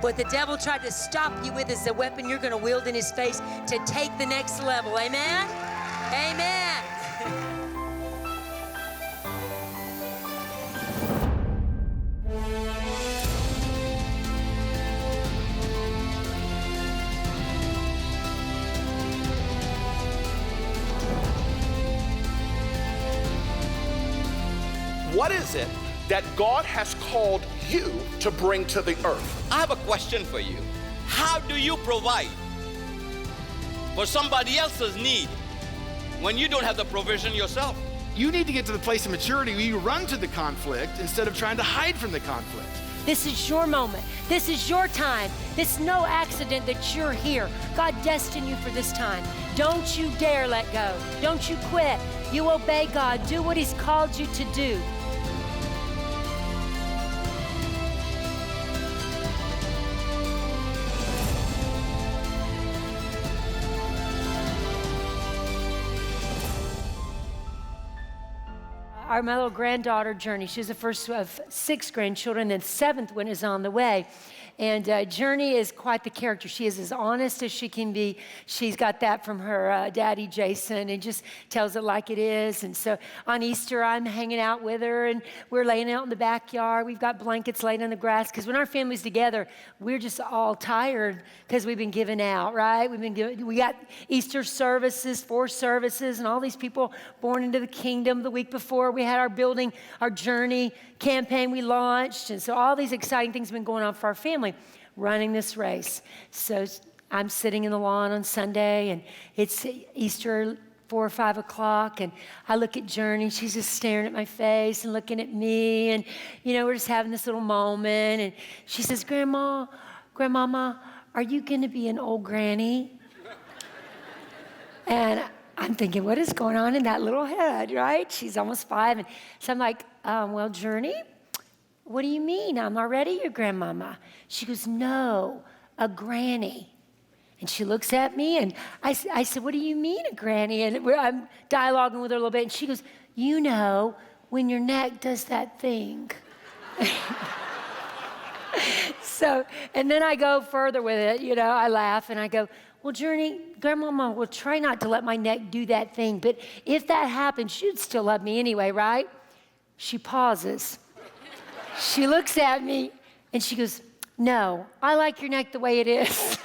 What the devil tried to stop you with is the weapon you're going to wield in his face to take the next level. Amen? Amen. What is it that God has called you to bring to the earth? I have a question for you. How do you provide for somebody else's need when you don't have the provision yourself? You need to get to the place of maturity where you run to the conflict instead of trying to hide from the conflict. This is your moment. This is your time. It's no accident that you're here. God destined you for this time. Don't you dare let go. Don't you quit. You obey God. Do what He's called you to do. My little granddaughter, Journey, she's the first of 6 grandchildren, and the 7th one is on the way. And Journey is quite the character. She is as honest as she can be. She's got that from her daddy, Jason, and just tells it like it is. And so on Easter, I'm hanging out with her, and we're laying out in the backyard. We've got blankets laid on the grass, because when our family's together, we're just all tired because we've been giving out, right? We got Easter services, 4 services, and all these people born into the kingdom. The week before, we had our Journey campaign we launched. And so all these exciting things have been going on for our family, running this race. So I'm sitting in the lawn on Sunday, and it's Easter 4 or 5 o'clock, and I look at Journey. She's just staring at my face and looking at me, and we're just having this little moment. And she says, Grandmama, are you going to be an old granny? And I'm thinking, what is going on in that little head, right? She's almost 5. And so I'm like, well, Journey, what do you mean? I'm already your grandmama. She goes, no, a granny. And she looks at me, and I said, what do you mean a granny? And I'm dialoguing with her a little bit, and she goes, when your neck does that thing. So, and then I go further with it, I laugh, and I go, well, Journey, Grandmama will try not to let my neck do that thing, but if that happens, you'd still love me anyway, right? She pauses. She looks at me, and she goes, no, I like your neck the way it is.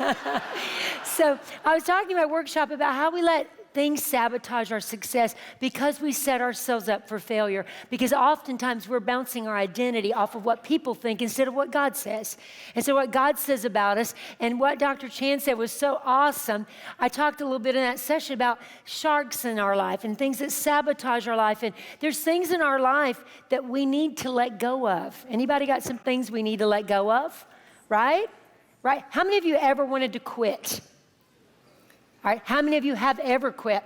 So I was talking in my workshop about how we let things sabotage our success because we set ourselves up for failure, because oftentimes we're bouncing our identity off of what people think instead of what God says. And so what God says about us, and what Dr. Chan said was so awesome. I talked a little bit in that session about sharks in our life and things that sabotage our life. And there's things in our life that we need to let go of. Anybody got some things we need to let go of? Right? How many of you ever wanted to quit? All right, how many of you have ever quit?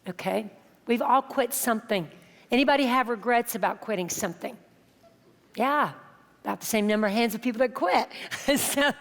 Okay, we've all quit something. Anybody have regrets about quitting something? Yeah, about the same number of hands of people that quit. So,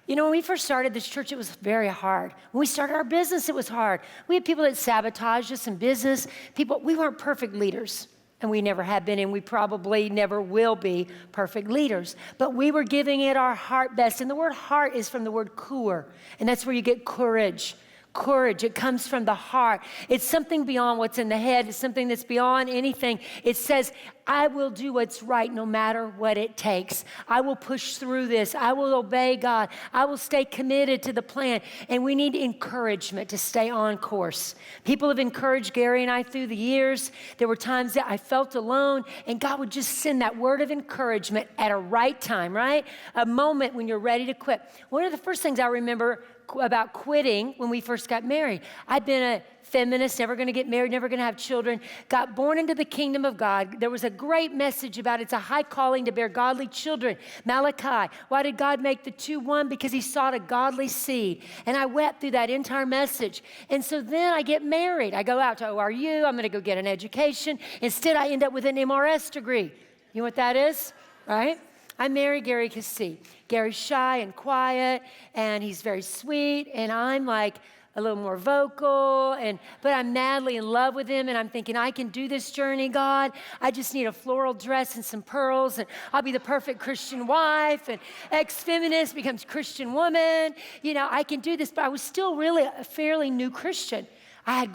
when we first started this church, it was very hard. When we started our business, it was hard. We had people that sabotaged us in business. We weren't perfect leaders. And we never have been, and we probably never will be perfect leaders. But we were giving it our heart best. And the word heart is from the word kur, and that's where you get courage. Courage, it comes from the heart. It's something beyond what's in the head. It's something that's beyond anything. It says, I will do what's right no matter what it takes. I will push through this. I will obey God. I will stay committed to the plan. And we need encouragement to stay on course. People have encouraged Gary and I through the years. There were times that I felt alone, and God would just send that word of encouragement at a right time, right? A moment when you're ready to quit. One of the first things I remember about quitting when we first got married. I'd been a feminist, never going to get married, never going to have children, got born into the kingdom of God. There was a great message about it's a high calling to bear godly children. Malachi, why did God make the 2 one? Because He sought a godly seed. And I wept through that entire message. And so then I get married. I go out to ORU. I'm going to go get an education. Instead, I end up with an MRS degree. You know what that is, right? I married Gary Keesee. Gary's shy and quiet, and he's very sweet, and I'm like a little more vocal, but I'm madly in love with him, and I'm thinking, I can do this journey, God. I just need a floral dress and some pearls, and I'll be the perfect Christian wife, and ex-feminist becomes Christian woman. You know, I can do this, but I was still really a fairly new Christian. I had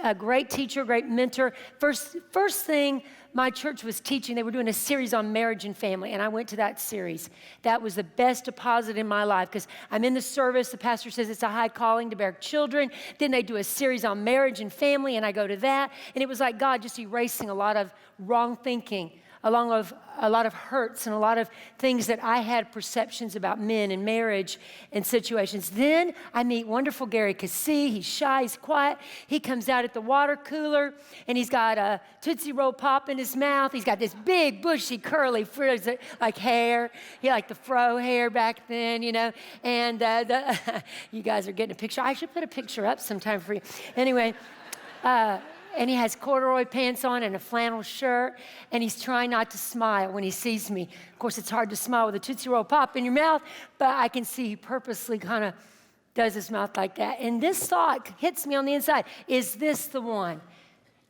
a great teacher, great mentor. First thing my church was teaching, they were doing a series on marriage and family, and I went to that series. That was the best deposit in my life because I'm in the service. The pastor says it's a high calling to bear children. Then they do a series on marriage and family, and I go to that. And it was like God just erasing a lot of wrong thinking, along with a lot of hurts and a lot of things that I had perceptions about men and marriage and situations. Then I meet wonderful Drenda Keesee. He's shy, he's quiet. He comes out at the water cooler, and he's got a Tootsie Roll Pop in his mouth. He's got this big, bushy, curly, frizz, like hair. He like the fro hair back then, you know. And you guys are getting a picture. I should put a picture up sometime for you. Anyway, and he has corduroy pants on and a flannel shirt, and he's trying not to smile when he sees me. Of course, it's hard to smile with a Tootsie Roll Pop in your mouth, but I can see he purposely kind of does his mouth like that. And this thought hits me on the inside. Is this the one?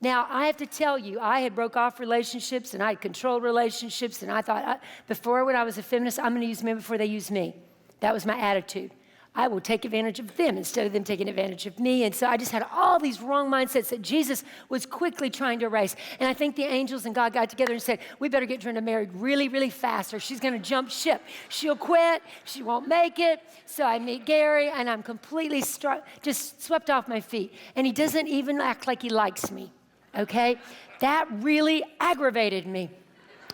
Now, I have to tell you, I had broke off relationships, and I had controlled relationships, and I thought, before when I was a feminist, I'm going to use men before they use me. That was my attitude. I will take advantage of them instead of them taking advantage of me. And so I just had all these wrong mindsets that Jesus was quickly trying to erase. And I think the angels and God got together and said, we better get Drenda married really, really fast or she's going to jump ship. She'll quit. She won't make it. So I meet Gary, and I'm completely just swept off my feet. And he doesn't even act like he likes me, okay? That really aggravated me,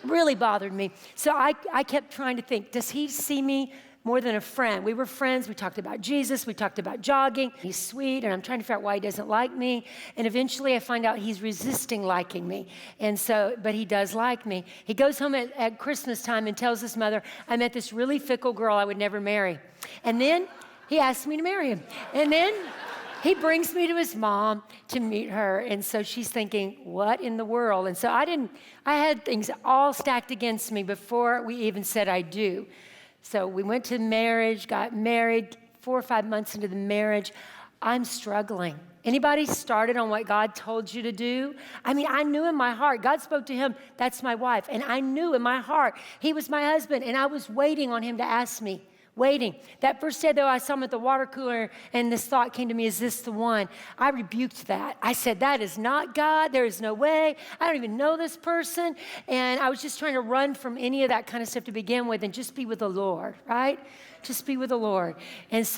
really bothered me. So I kept trying to think, does he see me more than a friend? We were friends. We talked about Jesus. We talked about jogging. He's sweet, and I'm trying to figure out why he doesn't like me. And eventually I find out he's resisting liking me. And so, but he does like me. He goes home at Christmas time and tells his mother, I met this really fickle girl I would never marry. And then he asked me to marry him. And then he brings me to his mom to meet her. And so she's thinking, what in the world? And so I had things all stacked against me before we even said I do. So we went to marriage, got married, 4 or 5 months into the marriage. I'm struggling. Anybody started on what God told you to do? I mean, I knew in my heart, God spoke to him, that's my wife. And I knew in my heart, he was my husband. And I was waiting on him to ask me. Waiting. That first day, though, I saw him at the water cooler, and this thought came to me, is this the one? I rebuked that. I said, that is not God. There is no way. I don't even know this person. And I was just trying to run from any of that kind of stuff to begin with and just be with the Lord, right? Just be with the Lord. And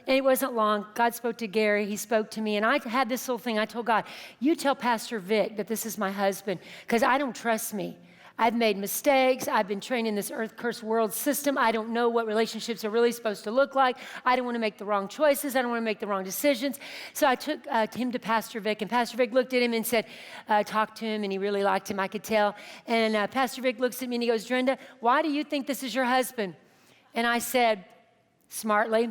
it wasn't long. God spoke to Gary. He spoke to me. And I had this little thing. I told God, you tell Pastor Vic that this is my husband, because I don't trust me. I've made mistakes. I've been trained in this earth-cursed world system. I don't know what relationships are really supposed to look like. I don't want to make the wrong choices. I don't want to make the wrong decisions. So I took him to Pastor Vic, and Pastor Vic looked at him and said, talked to him, and he really liked him, I could tell. And Pastor Vic looks at me and he goes, Drenda, why do you think this is your husband? And I said, smartly,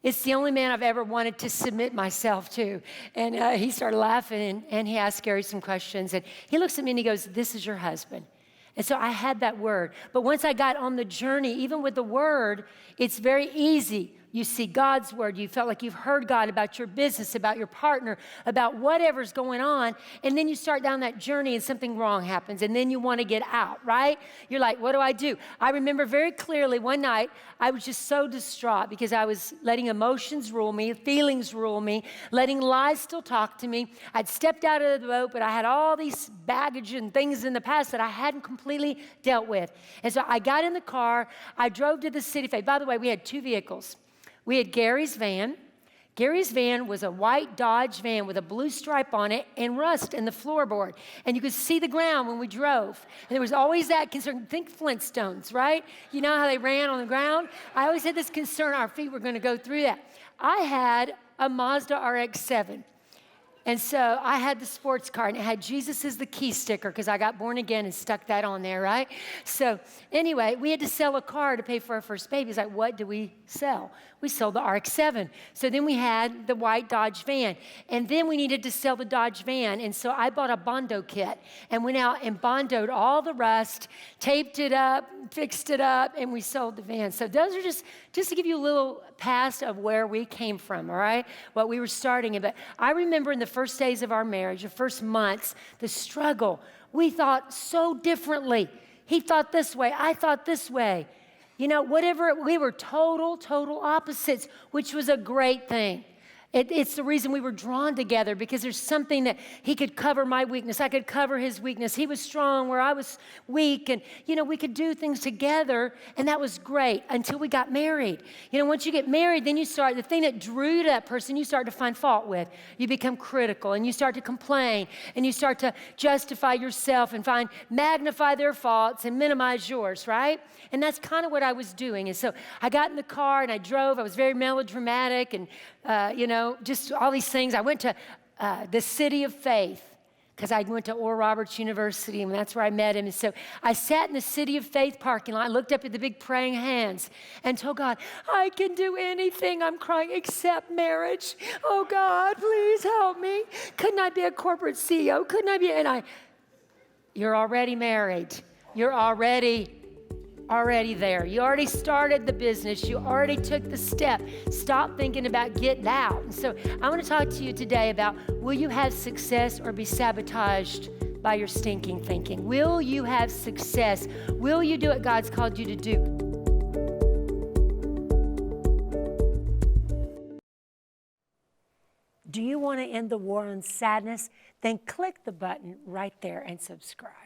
it's the only man I've ever wanted to submit myself to. And he started laughing, and he asked Gary some questions. And he looks at me and he goes, this is your husband. And so I had that word. But once I got on the journey, even with the word, it's very easy. You see God's word. You felt like you've heard God about your business, about your partner, about whatever's going on. And then you start down that journey and something wrong happens. And then you want to get out, right? You're like, what do I do? I remember very clearly one night, I was just so distraught because I was letting emotions rule me, feelings rule me, letting lies still talk to me. I'd stepped out of the boat, but I had all these baggage and things in the past that I hadn't completely dealt with. And so I got in the car. I drove to the city. By the way, we had 2 vehicles. We had Gary's van. Gary's van was a white Dodge van with a blue stripe on it and rust in the floorboard. And you could see the ground when we drove. And there was always that concern. Think Flintstones, right? You know how they ran on the ground? I always had this concern our feet were going to go through that. I had a Mazda RX-7. And so I had the sports car, and it had Jesus is the key sticker because I got born again and stuck that on there, right? So anyway, we had to sell a car to pay for our first baby. It's like, what do we sell? We sold the RX-7. So then we had the white Dodge van. And then we needed to sell the Dodge van. And so I bought a Bondo kit and went out and Bondoed all the rust, taped it up, fixed it up, and we sold the van. So those are just to give you a little past of where we came from, all right? What we were starting in. But I remember in the first days of our marriage, the first months, the struggle. We thought so differently. He thought this way. I thought this way. You know, whatever, we were total opposites, which was a great thing. It's the reason we were drawn together, because there's something that he could cover my weakness. I could cover his weakness. He was strong where I was weak. And, you know, we could do things together. And that was great until we got married. You know, once you get married, then you start, the thing that drew to that person, you start to find fault with. You become critical and you start to complain and you start to justify yourself and magnify their faults and minimize yours, right? And that's kind of what I was doing. And so I got in the car and I drove. I was very melodramatic and, you know, just all these things. I went to the City of Faith because I went to Oral Roberts University, and that's where I met him. And so I sat in the City of Faith parking lot, looked up at the big praying hands, and told God, I can do anything, I'm crying, except marriage. Oh, God, please help me. Couldn't I be a corporate CEO? Couldn't I be? You're already married. You're already there. You already started the business. You already took the step. Stop thinking about getting out. And so I want to talk to you today about, will you have success or be sabotaged by your stinking thinking? Will you have success? Will you do what God's called you to do? Do you want to end the war on sadness? Then click the button right there and subscribe.